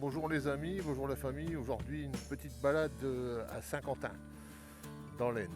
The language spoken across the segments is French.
Bonjour les amis, bonjour la famille. Aujourd'hui une petite balade à Saint-Quentin, dans l'Aisne.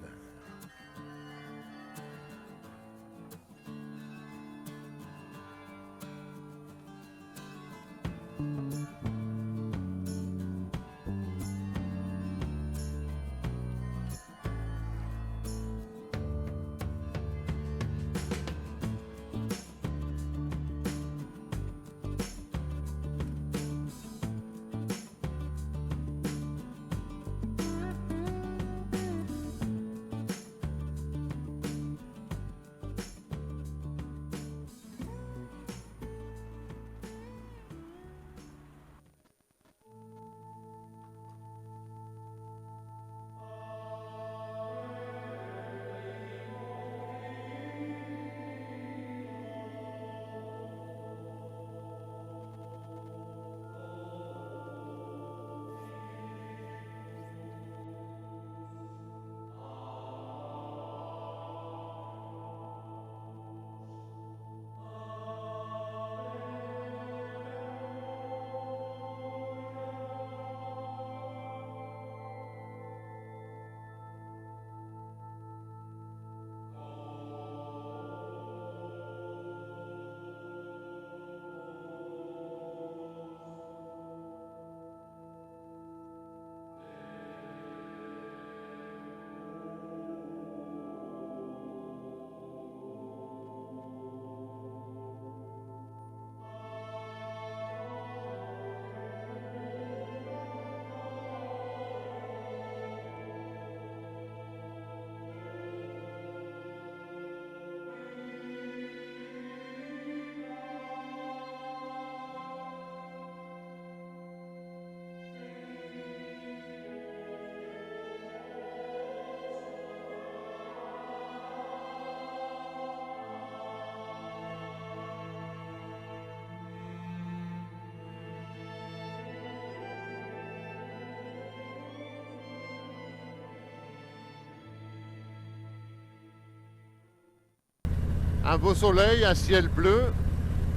Un beau soleil, un ciel bleu,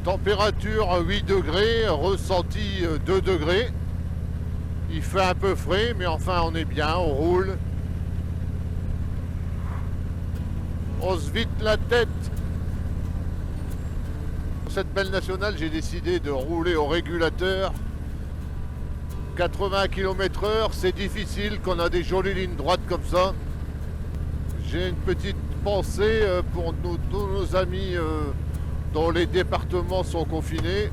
température 8 degrés, ressenti 2 degrés. Il fait un peu frais, mais enfin on est bien, on roule. On se vide la tête. Pour cette belle nationale, j'ai décidé de rouler au régulateur. 80 km/h, c'est difficile quand on a des jolies lignes droites comme ça. J'ai une petite pensée pour tous nos amis dont les départements sont confinés.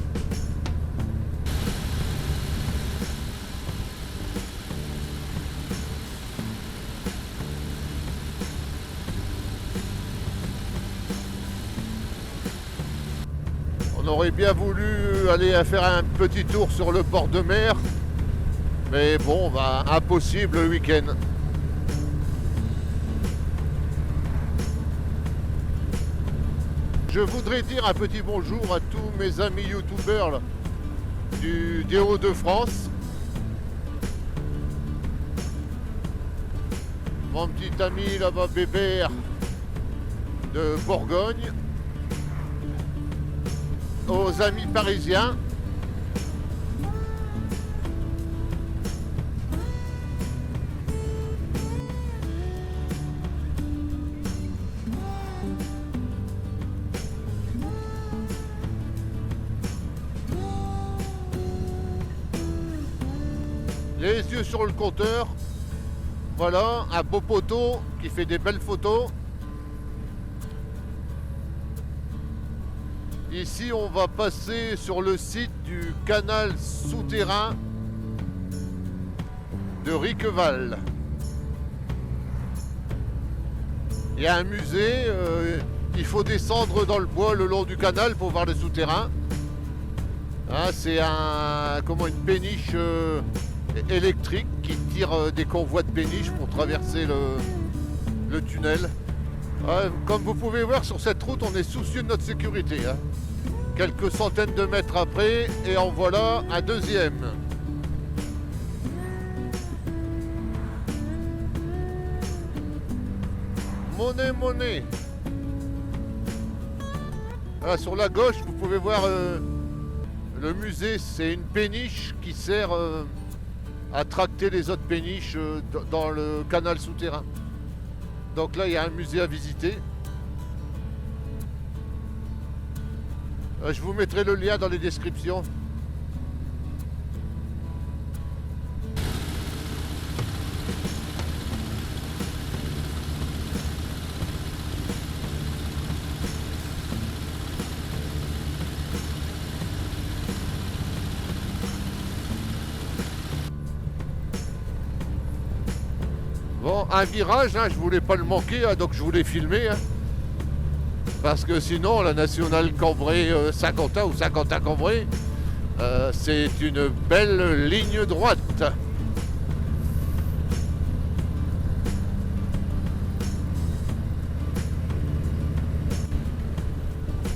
On aurait bien voulu aller faire un petit tour sur le port de mer, mais bon, bah, impossible le week-end. Je voudrais dire un petit bonjour à tous mes amis youtubeurs des Hauts-de-France. Mon petit ami là-bas, Bébert, de Bourgogne. Aux amis parisiens. Les yeux sur le compteur. Voilà, un beau poteau qui fait des belles photos. Ici, on va passer sur le site du canal souterrain de Riqueval. Il y a un musée, il faut descendre dans le bois le long du canal pour voir le souterrain. Hein, c'est une péniche électrique qui tire des convois de péniche pour traverser le tunnel. Ouais, comme vous pouvez voir sur cette route, on est soucieux de notre sécurité. Hein. Quelques centaines de mètres après, et en voilà un deuxième. Monnaie. Voilà, sur la gauche, vous pouvez voir Le musée, c'est une péniche qui sert à tracter les autres péniches dans le canal souterrain. Donc là, il y a un musée à visiter. Je vous mettrai le lien dans les descriptions. Bon, un virage, hein, je voulais pas le manquer, hein, donc je voulais filmer. Hein. Parce que sinon, la nationale Cambrai-Saint-Quentin ou Saint-Quentin-Cambrai, c'est une belle ligne droite.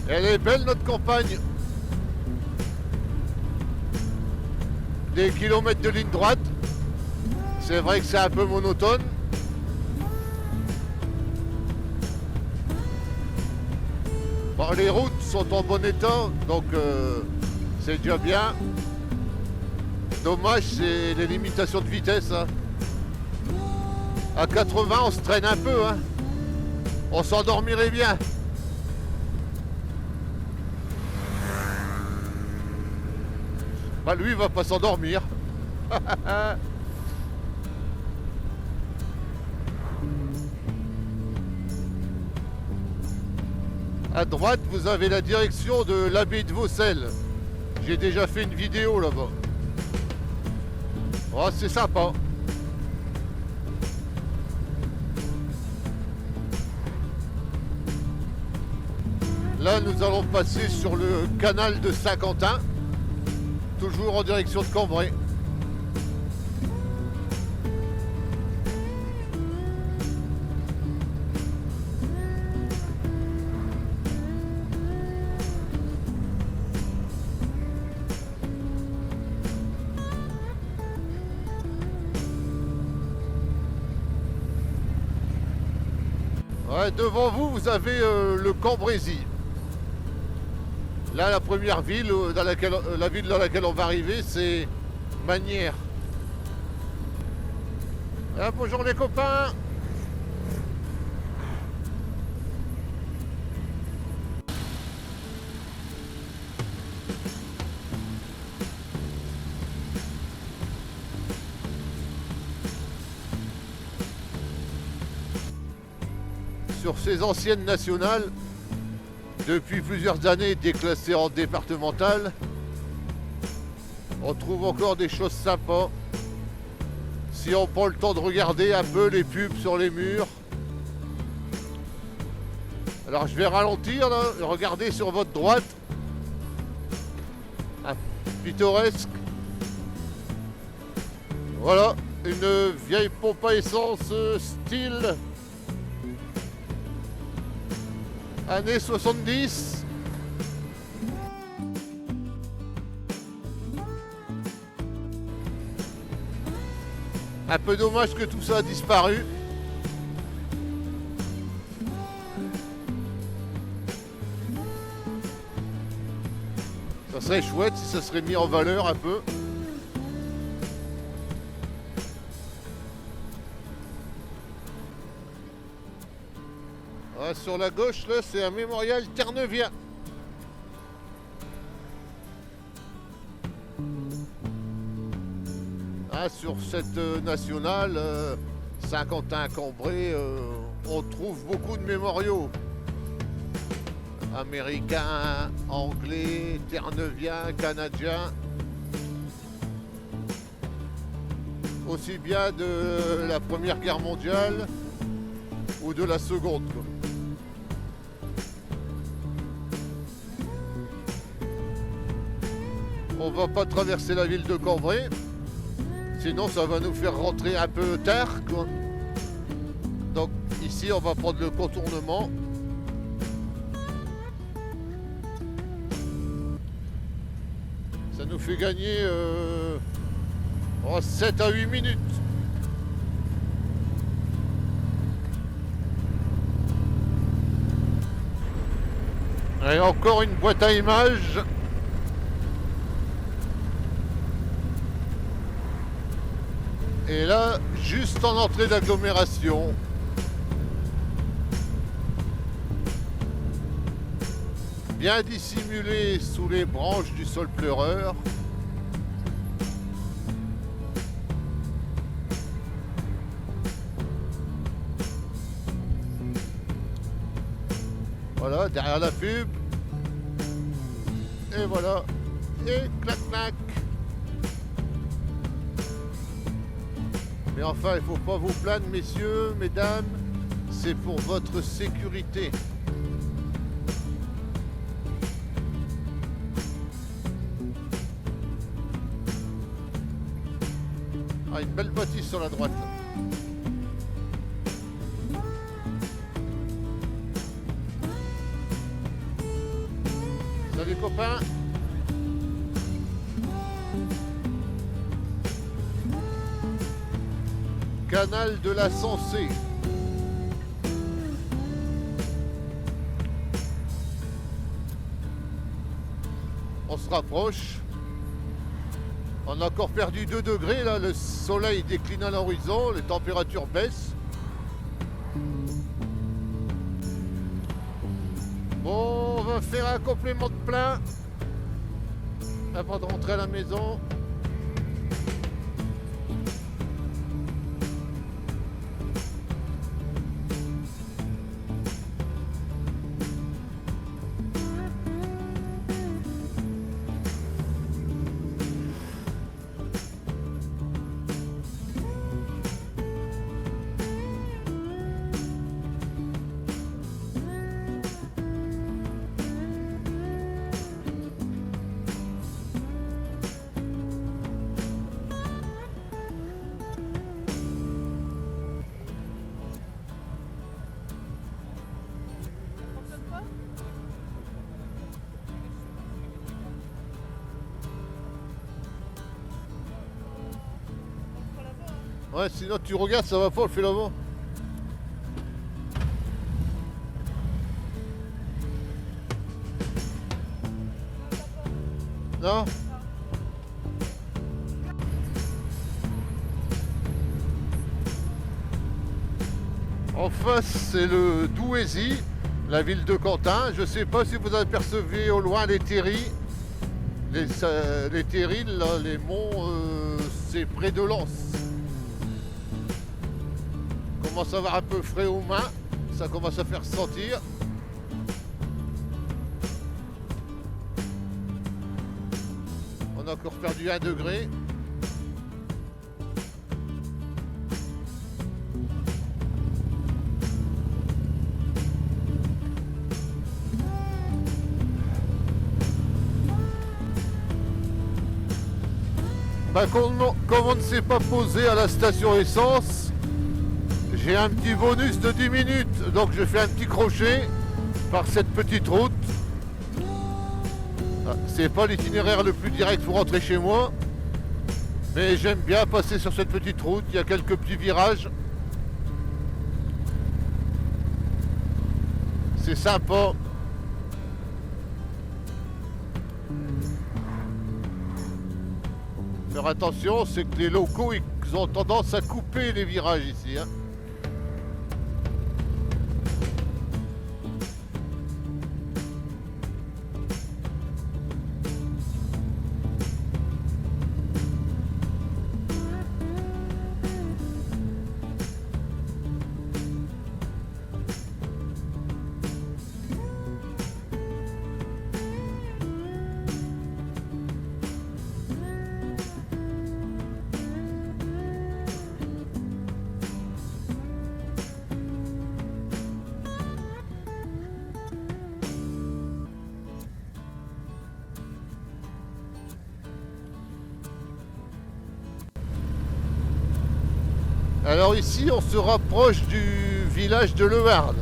Elle est belle, notre campagne. Des kilomètres de ligne droite. C'est vrai que c'est un peu monotone. Bon, les routes sont en bon état, donc c'est déjà bien. Dommage, c'est les limitations de vitesse. Hein. À 80, on se traîne un peu. Hein. On s'endormirait bien. Bah lui, il va pas s'endormir. À droite, vous avez la direction de l'abbaye de Vaucelles. J'ai déjà fait une vidéo là-bas. Oh, c'est sympa. Là, nous allons passer sur le canal de Saint-Quentin, toujours en direction de Cambrai. Ouais, devant vous, vous avez le Cambrésis. Là, la première ville la ville dans laquelle on va arriver, c'est Magnières. Ah, bonjour les copains. Sur ces anciennes nationales, depuis plusieurs années déclassées en départementales, on trouve encore des choses sympas. Si on prend le temps de regarder un peu les pubs sur les murs. Alors je vais ralentir là, regardez sur votre droite. Un pittoresque. Voilà, une vieille pompe à essence style années 70. Un peu dommage que tout ça a disparu. Ça serait chouette si ça serait mis en valeur un peu. Ah, sur la gauche, là, c'est un mémorial Terre-Neuvien. Ah, sur cette nationale, Saint-Quentin-Cambrai, on trouve beaucoup de mémoriaux. Américains, anglais, Terre-Neuviens, canadiens. Aussi bien de la Première Guerre mondiale ou de la Seconde, quoi. On va pas traverser la ville de Cambrai, sinon ça va nous faire rentrer un peu tard, quoi. Donc ici on va prendre le contournement. Ça nous fait gagner 7 à 8 minutes. Et encore une boîte à images. Et là, juste en entrée d'agglomération, bien dissimulé sous les branches du sol pleureur, voilà, derrière la pub, et voilà, et clac clac. Mais enfin, il ne faut pas vous plaindre, messieurs, mesdames, c'est pour votre sécurité. Ah, une belle bâtisse sur la droite. Salut copains. Canal de la Sensée. On se rapproche. On a encore perdu 2 degrés là, le soleil décline à l'horizon, les températures baissent. Bon, on va faire un complément de plein avant de rentrer à la maison. Ouais, sinon tu regardes, ça va pas, on le fait là-bas. Non? En face, c'est le Douaisis, la ville de Quentin. Je sais pas si vous apercevez au loin les terris. Les terrils, là, les monts, c'est près de Lens. Commence à avoir un peu frais aux mains, ça commence à faire sentir. On a encore perdu 1 degré. Bah, comme on ne s'est pas posé à la station essence, j'ai un petit bonus de 10 minutes, donc je fais un petit crochet par cette petite route. C'est pas l'itinéraire le plus direct pour rentrer chez moi, mais j'aime bien passer sur cette petite route, il y a quelques petits virages. C'est sympa. Faire attention, c'est que les locaux, ils ont tendance à couper les virages ici, hein. Alors ici, on se rapproche du village de Leharde,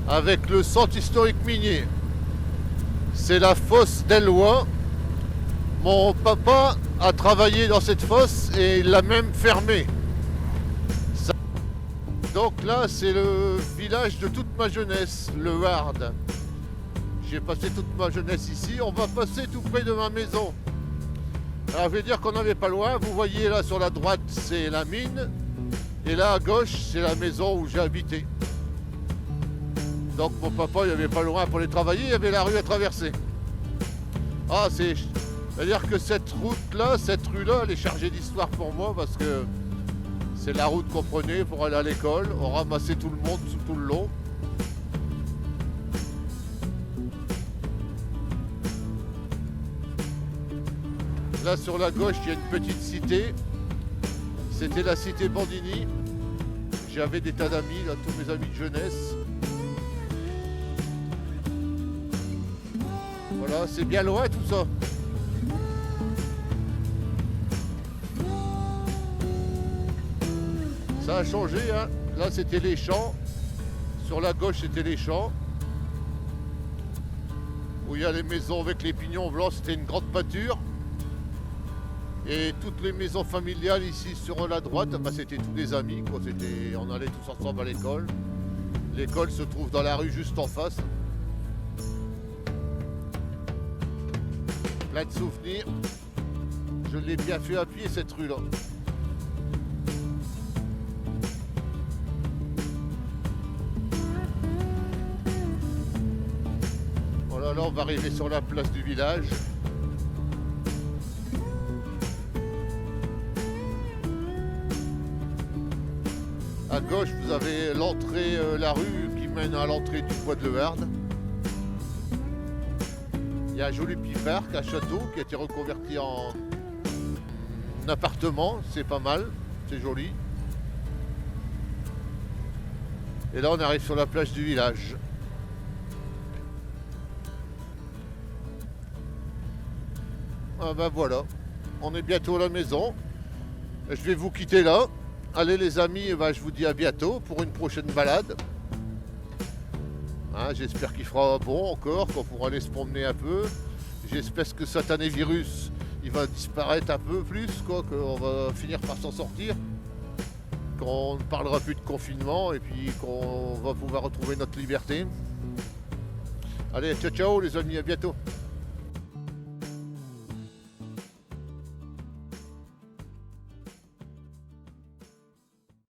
avec le centre historique minier. C'est la fosse d'Ellois. Mon papa a travaillé dans cette fosse et il l'a même fermée. Donc là, c'est le village de toute ma jeunesse, Leharde. J'ai passé toute ma jeunesse ici. On va passer tout près de ma maison. Alors je vais dire qu'on n'avait pas loin. Vous voyez là sur la droite, c'est la mine. Et là à gauche, c'est la maison où j'ai habité. Donc mon papa, il n'y avait pas loin pour aller travailler, il y avait la rue à traverser. Ah, c'est-à-dire que cette route-là, cette rue-là, elle est chargée d'histoire pour moi parce que c'est la route qu'on prenait pour aller à l'école. On ramassait tout le monde tout le long. Là sur la gauche, il y a une petite cité. C'était la cité Bandini. J'avais des tas d'amis, là, tous mes amis de jeunesse. Voilà, c'est bien loin tout ça. Ça a changé, hein. Là c'était les champs. Sur la gauche c'était les champs. Où il y a les maisons avec les pignons blancs, c'était une grande pâture. Et toutes les maisons familiales ici sur la droite, bah, c'était tous des amis, quoi. On allait tous ensemble à l'école. L'école se trouve dans la rue juste en face. Plein de souvenirs. Je l'ai bien fait à pied cette rue-là. Voilà, là on va arriver sur la place du village. À gauche, vous avez l'entrée, la rue qui mène à l'entrée du bois de Leuharde. Il y a un joli petit parc, un château qui a été reconverti en appartement. C'est pas mal, c'est joli. Et là, on arrive sur la plage du village. Ah ben voilà, on est bientôt à la maison. Je vais vous quitter là. Allez les amis, ben, je vous dis à bientôt pour une prochaine balade. Hein, j'espère qu'il fera bon encore, qu'on pourra aller se promener un peu. J'espère que ce satané virus, il va disparaître un peu plus, quoi, qu'on va finir par s'en sortir. Qu'on ne parlera plus de confinement et puis qu'on va pouvoir retrouver notre liberté. Allez, ciao ciao les amis, à bientôt.